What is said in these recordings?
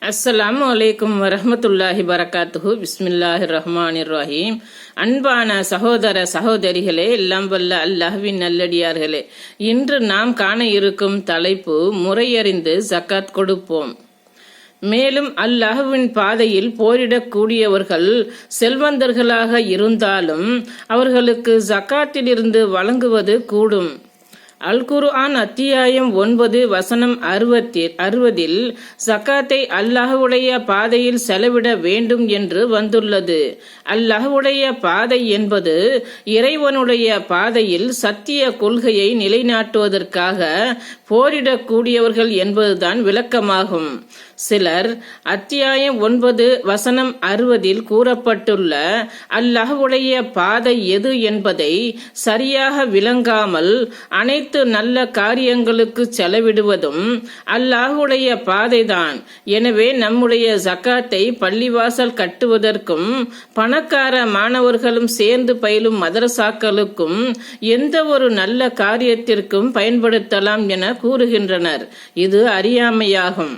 அஸ்ஸலாமு அலைக்கும் வரஹ்மத்துல்லாஹி வரகாத்துஹு. பிஸ்மில்லாஹிர் ரஹ்மானிர் ரஹீம். அன்பான சகோதர சகோதரிகளே, எல்லாம் வல்ல அல்லாஹ்வின் நல்லடியார்களே, இன்று நாம் காண இருக்கும் தலைப்பு முறையறிந்து ஜக்காத் கொடுப்போம். மேலும் அல்லாஹ்வின் பாதையில் போரிடக்கூடியவர்கள் செல்வந்தர்களாக இருந்தாலும் அவர்களுக்கு ஜக்காத்திலிருந்து வழங்குவது கூடும். அல் குர்ஆன் அத்தியாயம் 9 வசனம் 60 ஜக்காத்தை அல்லாஹ்வுடைய பாதையில் செலவிட வேண்டும் என்று வந்துள்ளது. அல்லாஹ்வுடைய பாதை என்பது இறைவனுடைய பாதையில் சத்திய கொள்கையை நிலைநாட்டுவதற்காக போரிடக்கூடியவர்கள் என்பதுதான் விளக்கமாகும். சிலர் அத்தியாயம் 9 வசனம் 60 கூறப்பட்டுள்ள அல்லாஹ்வுடைய பாதை எது என்பதை சரியாக விளங்காமல் அனைத்து நல்ல காரியங்களுக்கு செலவிடுவதும் அல்லாஹ்வுடைய பாதைதான். எனவே நம்முடைய ஜக்காத்தை பள்ளிவாசல் கட்டுவதற்கும் பணக்கார மாணவர்களும் சேர்ந்து பயிலும் மதரசாக்களுக்கும் எந்த ஒரு நல்ல காரியத்திற்கும் பயன்படுத்தலாம் என கூறுகின்றனர். இது அறியாமையாகும்.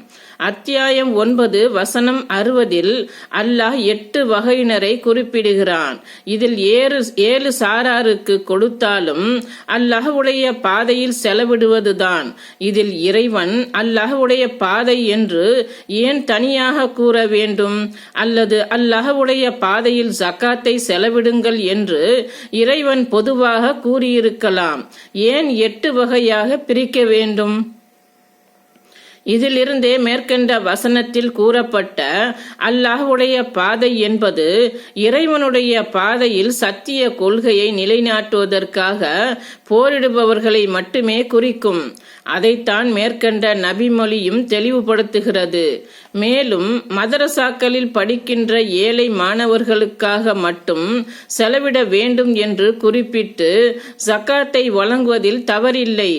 அத்தியாயம் 9 வசனம் 60 அல்லாஹ் 8 வகையினரை குறிப்பிடுகிறான். இதில் 7 சாராருக்கு கொடுத்தாலும் அல்லாஹ்வுடைய பாதையில் செலவிடுவதுதான். இதில் இறைவன் அல்லாஹ்வுடைய பாதை என்று ஏன் தனியாக கூற வேண்டும்? அல்லது அல்லாஹ்வுடைய பாதையில் ஜக்காத்தை செலவிடுங்கள் என்று இறைவன் பொதுவாக கூறியிருக்கலாம். ஏன் 8 வகையாக பிரிக்க வேண்டும்? இதிலிருந்தே மேற்கண்ட வசனத்தில் கூறப்பட்ட அல்லாஹ்வுடைய பாதை என்பது இறைவனுடைய பாதையில் சத்திய கொள்கையை நிலைநாட்டுவதற்காக போரிடுபவர்களை மட்டுமே குறிக்கும். அதைத்தான் மேற்கண்ட நபிமொழியும் தெளிவுபடுத்துகிறது. மேலும் மதரசாக்களில் படிக்கின்ற ஏழை மாணவர்களுக்காக மட்டும் செலவிட வேண்டும் என்று குறிப்பிட்டு ஜக்காத்தை வழங்குவதில் தவறில்லை.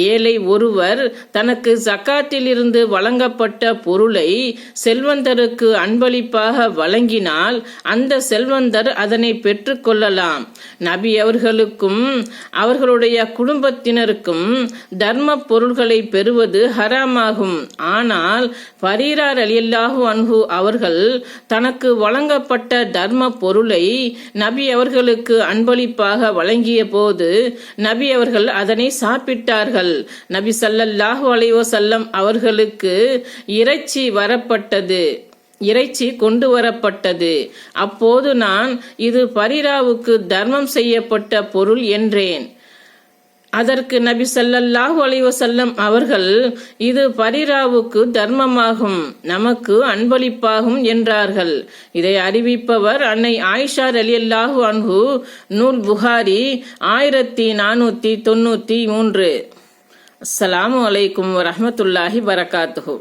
ஏழை ஒருவர் தனக்கு ஜக்காத்தில் இருந்து வழங்கப்பட்ட பொருளை செல்வந்தருக்கு அன்பளிப்பாக வழங்கினால் அந்த செல்வந்தர் அதனை பெற்றுக்கொள்ளலாம். நபி அவர்களுக்கும் அவர்களுடைய குடும்பத்தினருக்கும் தர்ம பொருள்களை பெறுவது ஹராமாகும். ஆனால் பரீரா ரலியல்லாஹு அன்ஹு அவர்கள் தனக்கு வழங்கப்பட்ட தர்ம பொருளை நபி அவர்களுக்கு அன்பளிப்பாக வழங்கிய போது நபி அவர்கள் அதனை சாப்பிட்டார்கள். நபி ஸல்லல்லாஹு அலைஹி வஸல்லம் அவர்களுக்கு இறைச்சி கொண்டு வரப்பட்டது. அப்போது நான் இது பரீராவுக்கு தர்மம் செய்யப்பட்ட பொருள் என்றேன். அதற்கு நபி ஸல்லல்லாஹு அலைஹி வஸல்லம் அவர்கள் இது பரீராவுக்கு தர்மமாகும், நமக்கு அன்பளிப்பாகும் என்றார்கள். இதை அறிவிப்பவர் அன்னை ஆயிஷா ரலியல்லாஹு அன்ஹு. நூல் புகாரி 1493. அஸ்ஸலாமு அலைக்கும் வரஹ்மத்துல்லாஹி வரகாத்துஹு.